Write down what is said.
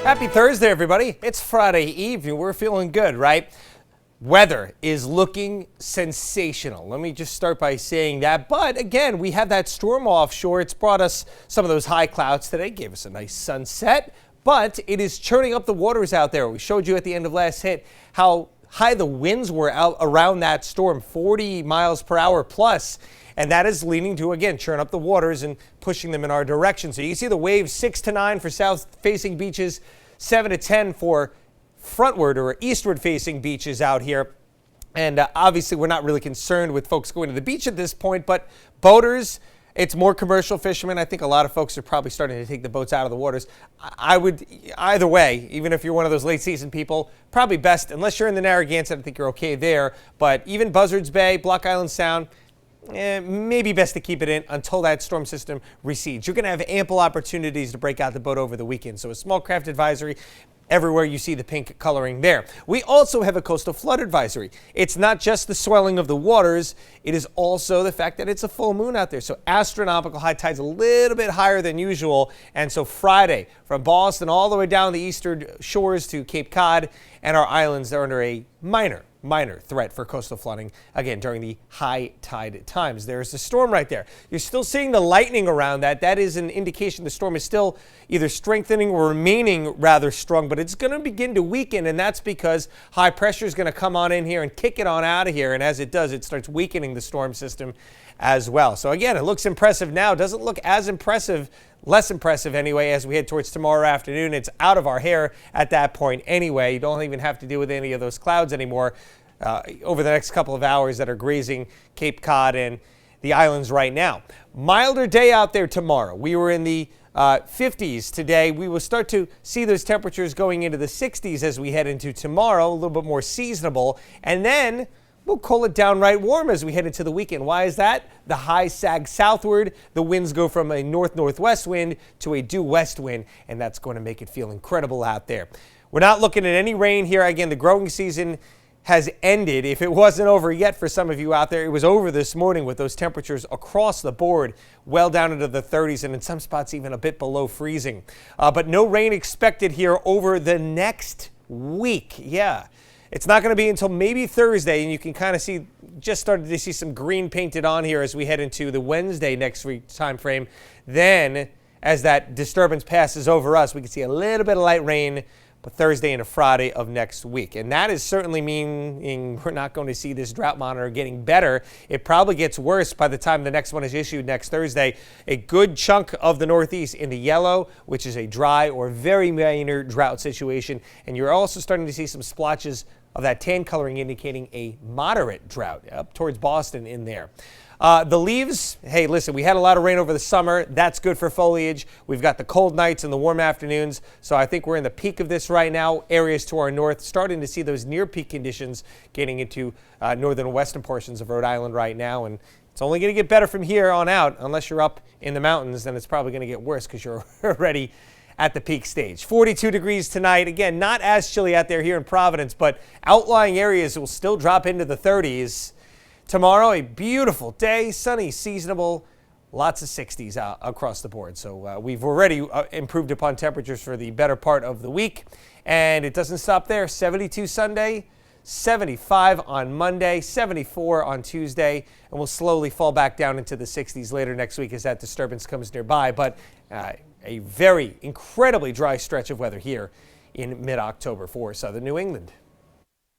Happy Thursday, everybody. It's Friday Eve, and we're feeling good, right? Weather is looking sensational. Let me just start by saying that. But again, we have that storm offshore. It's brought us some of those high clouds today, gave us a nice sunset, but it is churning up the waters out there. We showed you at the end of last hit how high the winds were out around that storm, 40 miles per hour plus. And that is leading to, again, churn up the waters and pushing them in our direction. So you can see the waves 6 to 9 for south-facing beaches, 7 to 10 for frontward or eastward-facing beaches out here. And obviously, we're not really concerned with folks going to the beach at this point, but boaters, it's more commercial fishermen. I think a lot of folks are probably starting to take the boats out of the waters. I would, either way, even if you're one of those late-season people, probably best, unless you're in the Narragansett, I think you're okay there. But even Buzzards Bay, Block Island Sound, maybe best to keep it in until that storm system recedes. You're going to have ample opportunities to break out the boat over the weekend. So a small craft advisory everywhere you see the pink coloring there. We also have a coastal flood advisory. It's not just the swelling of the waters. It is also the fact that it's a full moon out there. So astronomical high tides a little bit higher than usual. And so Friday from Boston all the way down the eastern shores to Cape Cod and our islands, they're under a minor threat for coastal flooding, again, during the high tide times. There's the storm right there. You're still seeing the lightning around that. That is an indication the storm is still either strengthening or remaining rather strong, but it's going to begin to weaken, and that's because high pressure is going to come on in here and kick it on out of here, and as it does, it starts weakening the storm system as well. So again, it looks impressive now. It doesn't look as impressive, less impressive anyway, as we head towards tomorrow afternoon. It's out of our hair at that point anyway. You don't even have to deal with any of those clouds anymore over the next couple of hours that are grazing Cape Cod and the islands right now. Milder day out there tomorrow. We were in the 50s today. We will start to see those temperatures going into the 60s as we head into tomorrow, a little bit more seasonable. And then we'll cool it downright warm as we head into the weekend. Why is that? The highs sag southward. The winds go from a north-northwest wind to a due west wind, and that's going to make it feel incredible out there. We're not looking at any rain here. Again, the growing season has ended. If it wasn't over yet for some of you out there, it was over this morning with those temperatures across the board, well down into the 30s and in some spots even a bit below freezing. But no rain expected here over the next week. Yeah. It's not going to be until maybe Thursday, and you can kind of see, just started to see some green painted on here as we head into the Wednesday next week time frame. Then, as that disturbance passes over us, we can see a little bit of light rain, but Thursday and a Friday of next week. And that is certainly meaning we're not going to see this drought monitor getting better. It probably gets worse by the time the next one is issued next Thursday. A good chunk of the Northeast in the yellow, which is a dry or very minor drought situation. And you're also starting to see some splotches of that tan coloring indicating a moderate drought up towards Boston in there. The leaves, hey, listen, we had a lot of rain over the summer. That's good for foliage. We've got the cold nights and the warm afternoons. So I think we're in the peak of this right now. Areas to our north starting to see those near peak conditions getting into northern and western portions of Rhode Island right now. And it's only going to get better from here on out. Unless you're up in the mountains, then it's probably going to get worse because you're already at the peak stage. 42 degrees tonight. Again, not as chilly out there here in Providence, but outlying areas will still drop into the 30s. Tomorrow, a beautiful day, sunny, seasonable, lots of 60s out across the board. So we've already improved upon temperatures for the better part of the week. And it doesn't stop there. 72 Sunday, 75 on Monday, 74 on Tuesday, and we'll slowly fall back down into the 60s later next week as that disturbance comes nearby. But a very incredibly dry stretch of weather here in mid-October for southern New England.